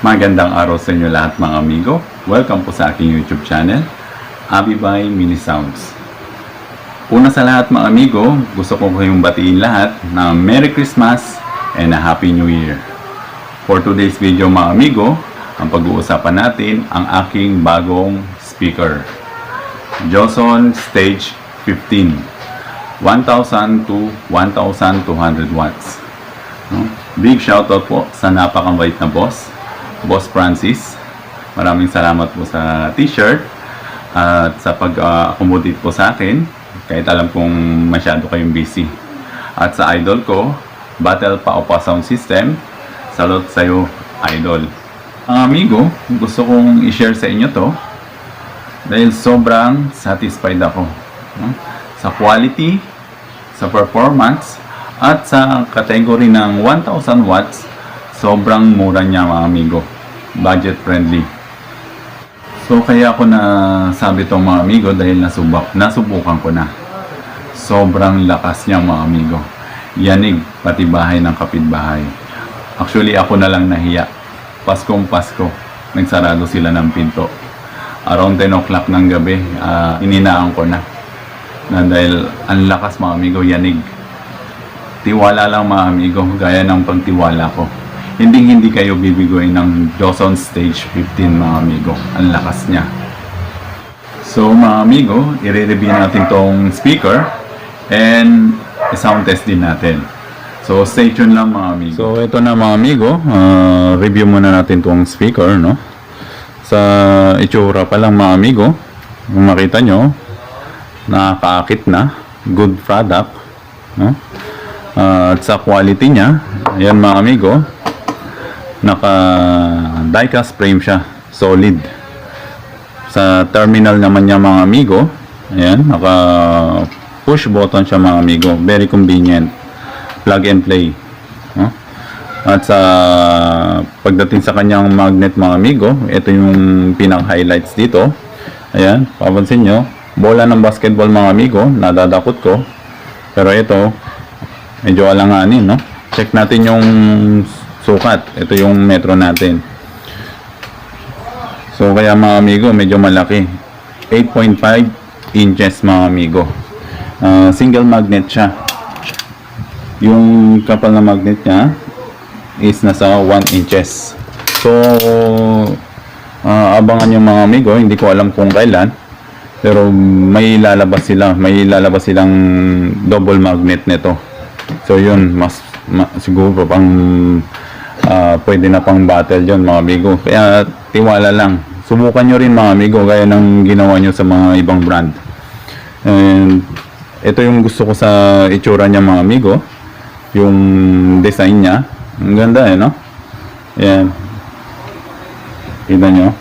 Magandang araw sa inyo lahat mga amigo. Welcome po sa aking YouTube channel, Abibay Mini Sounds. Una sa lahat mga amigo, gusto ko kayong batiin lahat na Merry Christmas and a Happy New Year. For today's video mga amigo, ang pag-uusapan natin ang aking bagong speaker. Joson Stage 15, 1,000 to 1,200 watts. Big shoutout po sa napakabait na boss Francis. Maraming salamat po sa t-shirt at sa pag-accommodate po sa akin kahit alam kong masyado kayong busy. At sa idol ko, Battle Paupa Sound System, salute sa'yo idol. Mga amigo, gusto kong i-share sa inyo to dahil sobrang satisfied ako sa quality, sa performance, at sa category ng 1,000 watts. Sobrang mura niya mga amigo, budget friendly. So kaya ako na sabi to mga amigo dahil nasubukan ko na. Sobrang lakas niya mga amigo. Yanig pati bahay ng kapitbahay. Actually ako na lang nahiya. Paskong Pasko, nagsarado sila ng pinto. Around 10 o'clock ng gabi, ininaan ko na dahil ang lakas mga amigo, yanig. Tiwala lang mga amigo, gaya ng pagtiwala ko. Hindi kayo bibigoyin ng Joson Stage 15 mga amigo. Ang lakas niya. So mga amigo, i-review natin tong speaker and sound test din natin. So stay tuned lang mga amigo. So ito na mga amigo, review muna natin tong speaker, no? Sa itsura pa lang mga amigo, kung makita nyo, nakakaakit na, good product, no? At sa quality niya, ayan mga amigo, naka die-cast frame siya, solid. Sa terminal naman niya mga amigo, ayan, naka push button siya mga amigo, very convenient, plug and play, no? At sa pagdating sa kanyang magnet mga amigo, ito yung pinang-highlights dito. Ayan, papansin nyo, bola ng basketball mga amigo, nadadakot ko, pero ito medyo alanganin, no? Check natin yung sukat. Ito yung metro natin. So kaya mga amigo, medyo malaki. 8.5 inches mga amigo. Single magnet siya. Yung kapal na magnet niya is nasa 1 inches. So abangan yung mga amigo, hindi ko alam kung kailan, pero may lalabas silang double magnet nito. So yun, siguro pang pwede na pang battle yun mga amigo. Kaya tiwala lang, subukan nyo rin mga amigo gaya ng ginawa nyo sa mga ibang brand. And ito yung gusto ko sa itsura niya mga amigo, yung design niya. Ang ganda no? Ayan, kita nyo.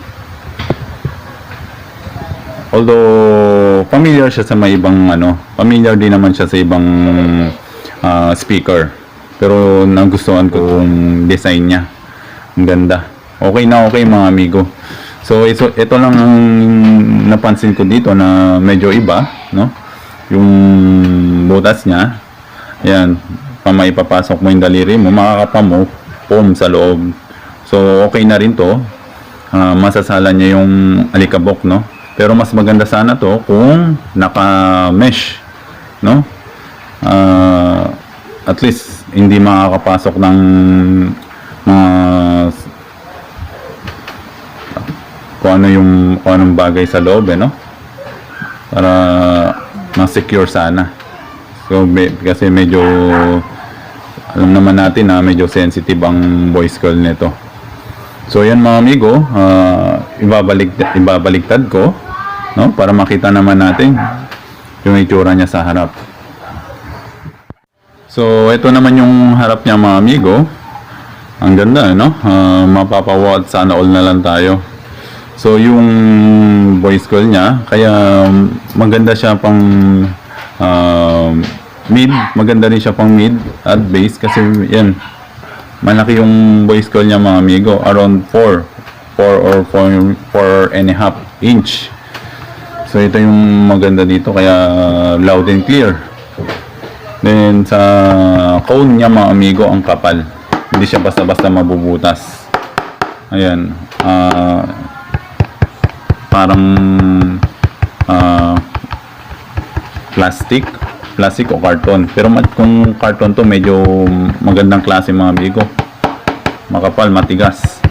Although familiar siya sa mga ibang familiar din naman siya sa ibang speaker, pero nagustuhan ko yung design niya. Ang ganda. Okay na okay mga amigo. So ito lang ang napansin ko dito na medyo iba, no? Yung butas niya. Ayan, maipapasok mo yung daliri mo, makakapa mo foam sa loob. So okay na rin to. Masasala niya yung alikabok, no? Pero mas maganda sana to kung naka-mesh, no? At least hindi makakapasok ng kung anong bagay sa loob, no? Para ma-secure sana. So kasi medyo alam naman natin na medyo sensitive ang voice call nito. So yan mga amigo, ibabaliktad ko, no? Para makita naman natin yung itsura niya sa harap. So ito naman yung harap niya mga amigo. Ang ganda, no? Mapapawa at sana all na lang tayo. So yung voice call niya, kaya maganda siya pang mid, maganda rin siya pang mid at bass kasi yan, malaki yung voice call niya mga amigo, around 4 or 4 and a half inch. So ito yung maganda dito, kaya loud and clear. Then sa cone niya mga amigo, ang kapal. Hindi siya basta-basta mabubutas. Ayan. Parang plastic o karton. Pero kung karton to, medyo magandang klase mga amigo. Makapal, matigas.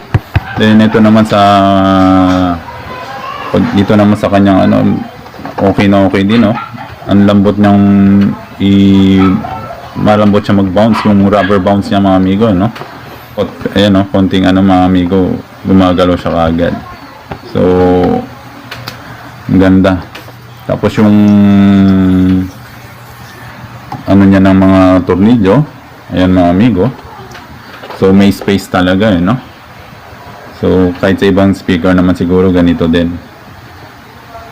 Then ito naman sa dito naman sa kanyang ano, okay na okay din, no? Ang lambot niyang malambot siya mag-bounce, yung rubber bounce niya mga amigo, no? Ayan, no? Konting ano mga amigo, gumagalaw siya kaagad. So ang ganda. Tapos yung ano niya ng mga tornilyo, ayan mga amigo. So may space talaga, no? So kahit sa ibang speaker naman siguro ganito din.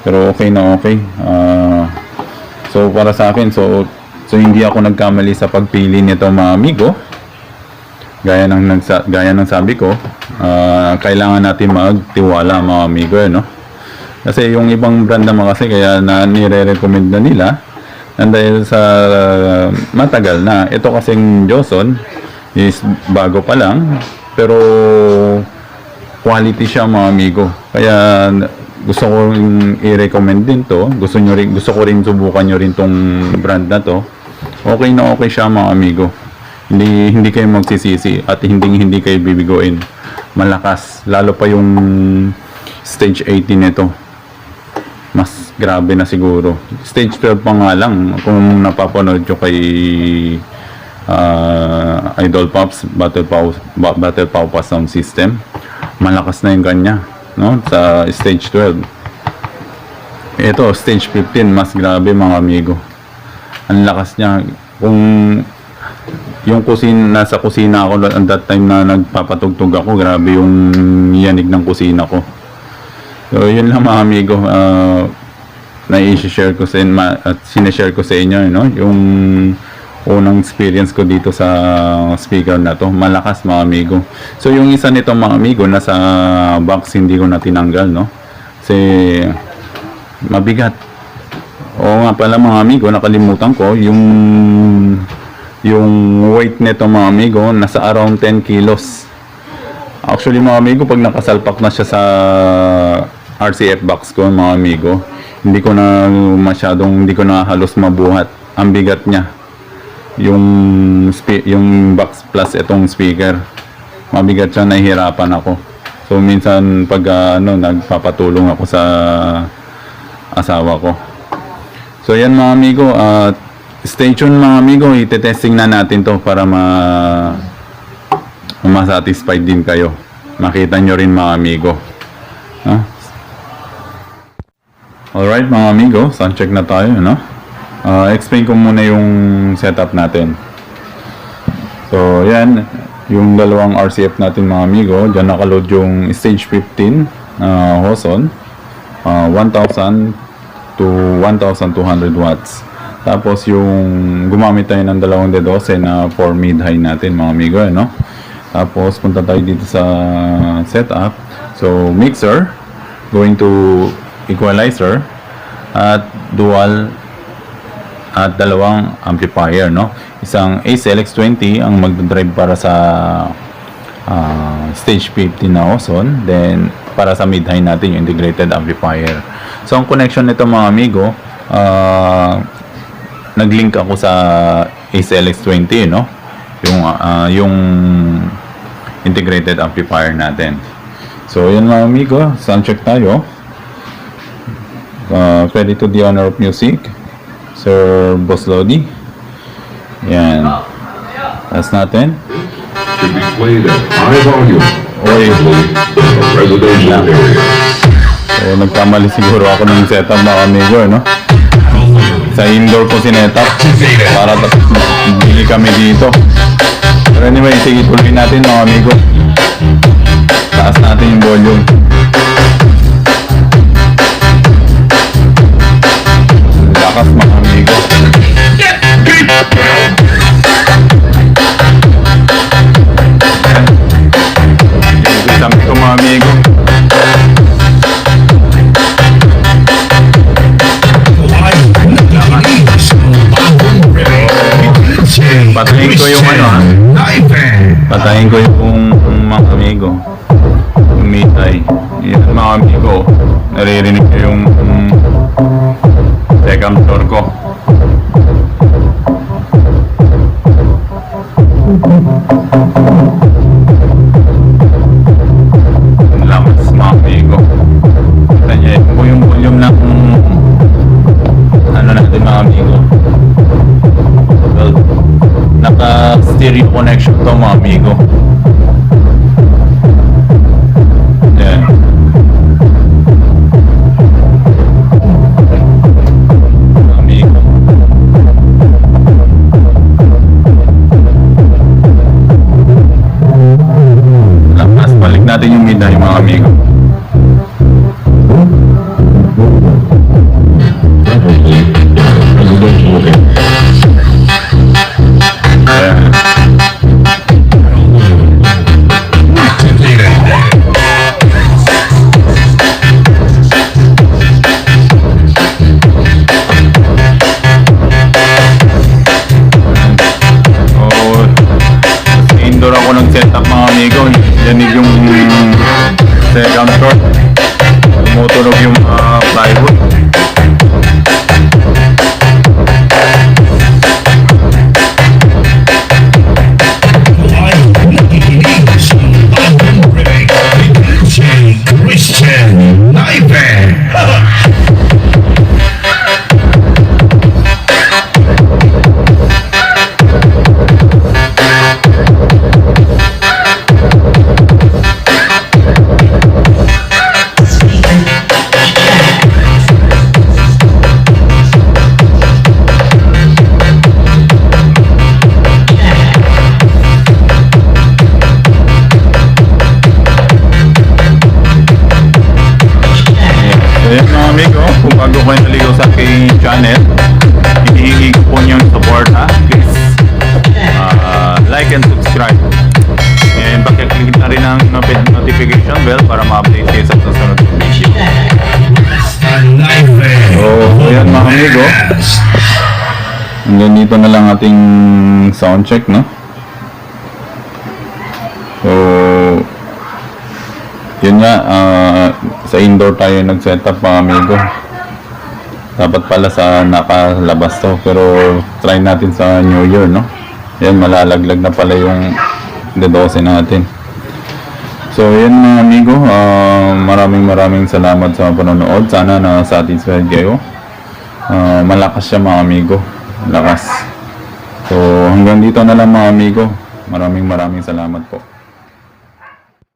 Pero okay na okay. So para sa akin, so hindi ako nagkamali sa pagpili nito mga amigo. Gaya ng sabi ko, kailangan natin magtiwala mga amigo, no? Kasi yung ibang brand naman kasi kaya na nire-recommend na nila dahil sa matagal na. Ito kasing Joson is bago pa lang, pero quality siya mga amigo. Kaya gusto ko i-recommend din to. Gusto ko rin subukan nyo rin tong brand na to. Okay na okay siya mga amigo. Hindi kayo magsisisi at hindi kayo bibigoin. Malakas. Lalo pa yung stage 18 nito. Mas grabe na siguro. Stage 12 pa nga lang. Kung napapanood nyo kay Idol Pops, Battle Power Sound System, malakas na yung kanya, no? Sa stage 12. Ito, stage 15, mas grabe mga amigo. Ang lakas niya. Kung yung nasa kusina ako at that time na nagpapatugtog ako, grabe yung yanig ng kusina ko. So yun lang mga amigo, na i-share ko at sineshare ko sa inyo, no? Yung unang experience ko dito sa speaker na to. Malakas mga amigo. So yung isa nito mga amigo nasa box, hindi ko na tinanggal, no? Kasi mabigat. Oo nga pala mga amigo, nakalimutan ko yung weight nito mga amigo, nasa around 10 kilos. Actually mga amigo, pag nakasalpak na siya sa RCF box ko mga amigo, hindi ko na halos mabuhat. Ang bigat niya. Yung box plus itong speaker, mabigat siya, nahihirapan ako. So minsan pag nagpapatulong ako sa asawa ko. So yan mga amigo, stay tuned mga amigo, ite-testing na natin to para ma-satisfied din kayo. Makita nyo rin mga amigo. Alright mga amigo, sound check na tayo, no? Explain ko muna yung setup natin. So yan, yung dalawang RCF natin mga amigo. Diyan nakaload yung stage 15 Hoson, 1000 to 1200 watts. Tapos yung gumamit tayo ng dalawang D12 na for mid-high natin mga amigo, no? Tapos punta tayo dito sa setup. So mixer, going to equalizer, at dual at dalawang amplifier, no? Isang ACLX20 ang magdadrive para sa stage 15 na Ozone, then para sa mid-high natin yung integrated amplifier. So ang connection nito mga amigo, nag-link ako sa ACLX20, no? Yung integrated amplifier natin. So yun mga amigo, sound check tayo. Credit to the owner of music, Sir Boss Lodi. Yan. Taas natin. Should be played at high volume. Residential area. So nagkamali siguro ako ng setup mga amigo, no? Sa indoor ko sinetup para bili kami dito. Pero anyway, sige, tuloy natin mga amigo. Taas natin yung volume. Lakas mga amigo. Sabi ko mga amigo, patayin ko yung patayin ko yung mga amigo. Yan mga amigo, naririnig ko yung second floor ko. Ang lakas mga amigo. Kita niya yung volume ng ano natin mga amigo. Well, naka stereo connection to mga amigo. Yan. Mga amigo. Lakas, balik natin yung midnight mga amigo. Yan. Oh, indoor ako nag-set up mga amigo. Yanig yung second floor. Tumutunog yung plywood. Christian Nightmare. So yun mga amigo, kung bago kayo naligaw sa aking channel, hinihingi ko po niyong support ha. Please like and subscribe. And pakiclick na rin ang notification bell para ma-update kayo sa susunod na video. Nightmare. So yun mga amigo, hanggang dito na lang ating sound check, no? So yun nga, sa indoor tayo nag-set up mga amigo. Dapat pala sa nakalabas to, pero try natin sa New Year, no? Yan, malalaglag na pala yung D12 natin. So yun mga amigo, maraming salamat sa panonood. Sana na satisfied kayo. Malakas siya mga amigo, lakas. So hanggang dito na lang mga amigo. Maraming salamat po.